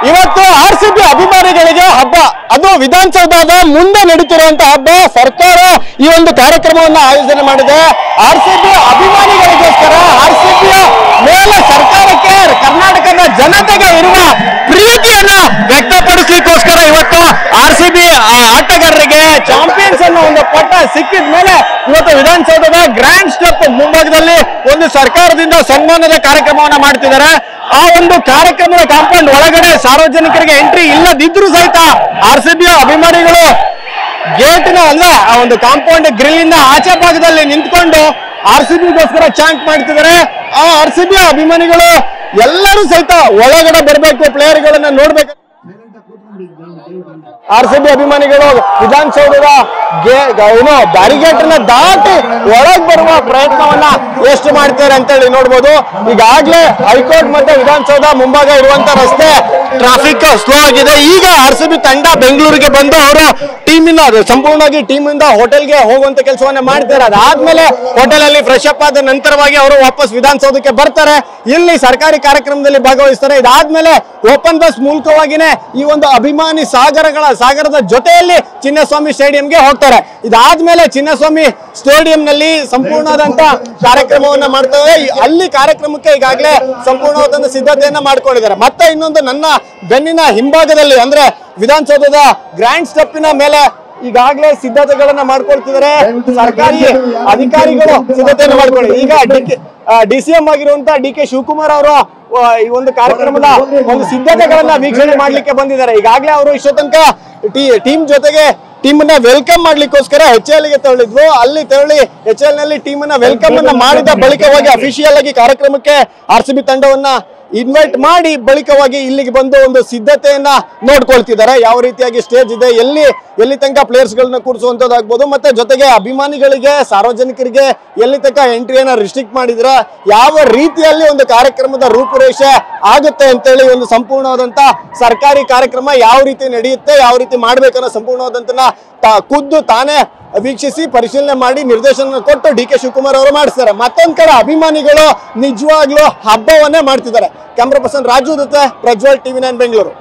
ಇವತ್ತು ಆರ್ಸಿಬಿ ಅಭಿಮಾನಿಗಳಿಗೆ ಹಬ್ಬ, ಅದು ವಿಧಾನಸೌಧದ ಮುಂದೆ ನಡೀತಿರುವಂತಹ ಹಬ್ಬ. ಸರ್ಕಾರ ಈ ಒಂದು ಕಾರ್ಯಕ್ರಮವನ್ನ ಆಯೋಜನೆ ಮಾಡಿದೆ. ಆರ್ಸಿಬಿ ಅಭಿಮಾನಿಗಳಿಗೋಸ್ಕರ, ಆರ್ಸಿಬಿಯ ಮೇಲೆ ಸರ್ಕಾರಕ್ಕೆ, ಕರ್ನಾಟಕದ ಜನತೆಗೆ ಇರುವ ಪ್ರೀತಿಯನ್ನ ವ್ಯಕ್ತಪಡಿಸಲಿಕ್ಕೋಸ್ಕರ ಇವತ್ತು ಆರ್ಸಿಬಿ ಆಟಗಾರರಿಗೆ ಚಾಂಪಿಯನ್ಸ್ ಅನ್ನೋ ಒಂದು ಪಟ್ಟ ಸಿಕ್ಕಿದ ಮೇಲೆ ಇವತ್ತು ವಿಧಾನಸೌಧದ ಗ್ರ್ಯಾಂಡ್ ಸ್ಟೆಪ್ ಮುಂಭಾಗದಲ್ಲಿ ಒಂದು ಸರ್ಕಾರದಿಂದ ಸನ್ಮಾನದ ಕಾರ್ಯಕ್ರಮವನ್ನ ಮಾಡ್ತಿದ್ದಾರೆ. ಆ ಒಂದು ಕಾರ್ಯಕ್ರಮದ ಕಾಂಪೌಂಡ್ ಒಳಗಡೆ ಸಾರ್ವಜನಿಕರಿಗೆ ಎಂಟ್ರಿ ಇಲ್ಲದಿದ್ರು ಸಹಿತ ಆರ್ಸಿಬಿಯ ಅಭಿಮಾನಿಗಳು ಗೇಟಿನ ಅಂದ್ರೆ ಆ ಒಂದು ಕಾಂಪೌಂಡ್ ಗ್ರಿಲ್ ಇಂದ ಆಚೆ ಭಾಗದಲ್ಲಿ ನಿಂತ್ಕೊಂಡು ಆರ್ಸಿಬಿಗೋಸ್ಕರ ಚಾಂಟ್ ಮಾಡ್ತಿದ್ದಾರೆ. ಆ ಆರ್ಸಿಬಿಯ ಅಭಿಮಾನಿಗಳು ಎಲ್ಲರೂ ಸಹಿತ ಒಳಗಡೆ ಬರಬೇಕು, ಪ್ಲೇಯರ್ಗಳನ್ನ ನೋಡ್ಬೇಕು. ಆರ್ಸಿಬಿ ಅಭಿಮಾನಿಗಳು ವಿಧಾನಸೌಧದ ಬ್ಯಾರಿಗೇಟ್ ಅನ್ನ ದಾಟಿ ಒಳಗ್ ಬರುವ ಪ್ರಯತ್ನವನ್ನ ಎಷ್ಟು ಮಾಡ್ತಾರೆ ಅಂತ ಹೇಳಿ ನೋಡ್ಬೋದು. ಈಗಾಗ್ಲೇ ಹೈಕೋರ್ಟ್ ಮತ್ತೆ ವಿಧಾನಸೌಧ ಮುಂಭಾಗ ಇರುವಂತ ರಸ್ತೆ ಟ್ರಾಫಿಕ್ ಸ್ಲೋ ಆಗಿದೆ. ಈಗ ಆರ್ಸಿಬಿ ತಂಡ ಬೆಂಗಳೂರಿಗೆ ಬಂದು ಅವರು ಟೀಮಿನ ಸಂಪೂರ್ಣವಾಗಿ ಟೀಮಿಂದ ಹೋಟೆಲ್ಗೆ ಹೋಗುವಂತ ಕೆಲಸವನ್ನ ಮಾಡ್ತಾರೆ. ಅದಾದ್ಮೇಲೆ ಹೋಟೆಲ್ ಅಲ್ಲಿ ಫ್ರೆಶ್ ಅಪ್ ಆದ ನಂತರವಾಗಿ ಅವರು ವಾಪಸ್ ವಿಧಾನಸೌಧಕ್ಕೆ ಬರ್ತಾರೆ, ಇಲ್ಲಿ ಸರ್ಕಾರಿ ಕಾರ್ಯಕ್ರಮದಲ್ಲಿ ಭಾಗವಹಿಸ್ತಾರೆ. ಇದಾದ್ಮೇಲೆ ಓಪನ್ ಬಸ್ ಮೂಲಕವಾಗಿನೇ ಈ ಒಂದು ಅಭಿಮಾನಿ ಸಾಗರದ ಜೊತೆಯಲ್ಲಿ ಚಿನ್ನಸ್ವಾಮಿ ಸ್ಟೇಡಿಯಂಗೆ ಹೋಗ್ತಾರೆ. ಇದಾದ್ಮೇಲೆ ಚಿನ್ನಸ್ವಾಮಿ ಸ್ಟೇಡಿಯಂ ನಲ್ಲಿ ಸಂಪೂರ್ಣವಾದಂತ ಕಾರ್ಯಕ್ರಮವನ್ನ ಮಾಡ್ತೇವೆ. ಅಲ್ಲಿ ಕಾರ್ಯಕ್ರಮಕ್ಕೆ ಈಗಾಗಲೇ ಸಂಪೂರ್ಣವಾದಂತ ಸಿದ್ಧತೆಯನ್ನ ಮಾಡ್ಕೊಂಡಿದ್ದಾರೆ. ಮತ್ತೆ ಇನ್ನೊಂದು ನನ್ನ ಬೆನ್ನಿನ ಹಿಂಭಾಗದಲ್ಲಿ ಅಂದ್ರೆ ವಿಧಾನಸೌಧದ ಗ್ರ್ಯಾಂಡ್ ಸ್ಟೆಪ್ಪಿನ ಮೇಲೆ ಈಗಾಗಲೇ ಸಿದ್ಧತೆಗಳನ್ನ ಮಾಡ್ಕೊಳ್ತಿದ್ದಾರೆ. ಸರ್ಕಾರಿ ಅಧಿಕಾರಿಗಳು ಸಿದ್ಧತೆಯನ್ನು ಮಾಡ್ಕೊಳ್ಳಿ. ಈಗ ಡಿಸಿಎಂ ಆಗಿರುವಂತಹ ಡಿ ಕೆ ಶಿವಕುಮಾರ್ ಅವರು ಈ ಒಂದು ಕಾರ್ಯಕ್ರಮದ ಒಂದು ಸಿದ್ಧತೆಗಳನ್ನ ವೀಕ್ಷಣೆ ಮಾಡ್ಲಿಕ್ಕೆ ಬಂದಿದ್ದಾರೆ. ಈಗಾಗಲೇ ಅವರು ಇಷ್ಟೋ ತನಕ ಟೀಮ್ ಜೊತೆಗೆ ಟೀಮ್ ಅನ್ನ ವೆಲ್ಕಮ್ ಮಾಡ್ಲಿಕ್ಕೋಸ್ಕರ HL ಗೆ ತೆರಳಿದ್ರು. ಅಲ್ಲಿ ತೆರಳಿ HL ನಲ್ಲಿ ಟೀಮ್ ಅನ್ನ ವೆಲ್ಕಮ್ ಅನ್ನ ಮಾಡಿದ ಬಳಿಕವಾಗಿ ಅಫಿಷಿಯಲ್ ಆಗಿ ಕಾರ್ಯಕ್ರಮಕ್ಕೆ ಆರ್ಸಿಬಿ ತಂಡವನ್ನ ಇನ್ವೈಟ್ ಮಾಡಿ ಬಳಿಕವಾಗಿ ಇಲ್ಲಿಗೆ ಬಂದು ಒಂದು ಸಿದ್ಧತೆಯನ್ನ ನೋಡ್ಕೊಳ್ತಿದ್ದಾರೆ. ಯಾವ ರೀತಿಯಾಗಿ ಸ್ಟೇಜ್ ಇದೆ, ಎಲ್ಲಿ ತನಕ ಪ್ಲೇಯರ್ಸ್ ಗಳನ್ನ ಕೂರಿಸುವಂತದ್ದಾಗ್ಬೋದು, ಮತ್ತೆ ಜೊತೆಗೆ ಅಭಿಮಾನಿಗಳಿಗೆ, ಸಾರ್ವಜನಿಕರಿಗೆ ಎಲ್ಲಿ ತನಕ ಎಂಟ್ರಿಯನ್ನ ರಿಸ್ಟ್ರಿಕ್ಟ್ ಮಾಡಿದ್ರ, ಯಾವ ರೀತಿಯಲ್ಲಿ ಒಂದು ಕಾರ್ಯಕ್ರಮದ ರೂಪುರೇಷೆ ಆಗುತ್ತೆ ಅಂತೇಳಿ ಒಂದು ಸಂಪೂರ್ಣವಾದಂತ ಸರ್ಕಾರಿ ಕಾರ್ಯಕ್ರಮ ಯಾವ ರೀತಿ ನಡೆಯುತ್ತೆ, ಯಾವ ರೀತಿ ಮಾಡ್ಬೇಕನ್ನೋ ಸಂಪೂರ್ಣವಾದಂತನ ಖುದ್ದು ತಾನೇ ವೀಕ್ಷಿಸಿ ಪರಿಶೀಲನೆ ಮಾಡಿ ನಿರ್ದೇಶನ ಕೊಟ್ಟು ಡಿ ಕೆ ಶಿವಕುಮಾರ್ ಅವರು ಮಾಡಿಸ್ತಾರೆ. ಮತ್ತೊಂದ್ ಕಡೆ ಅಭಿಮಾನಿಗಳು ನಿಜವಾಗ್ಲೂ ಹಬ್ಬವನ್ನೇ ಮಾಡ್ತಿದ್ದಾರೆ. ಕ್ಯಾಮ್ರಾ ಪರ್ಸನ್ ರಾಜು ಜೊತೆ ಪ್ರಜ್ವಲ್, TV9 ಬೆಂಗಳೂರು.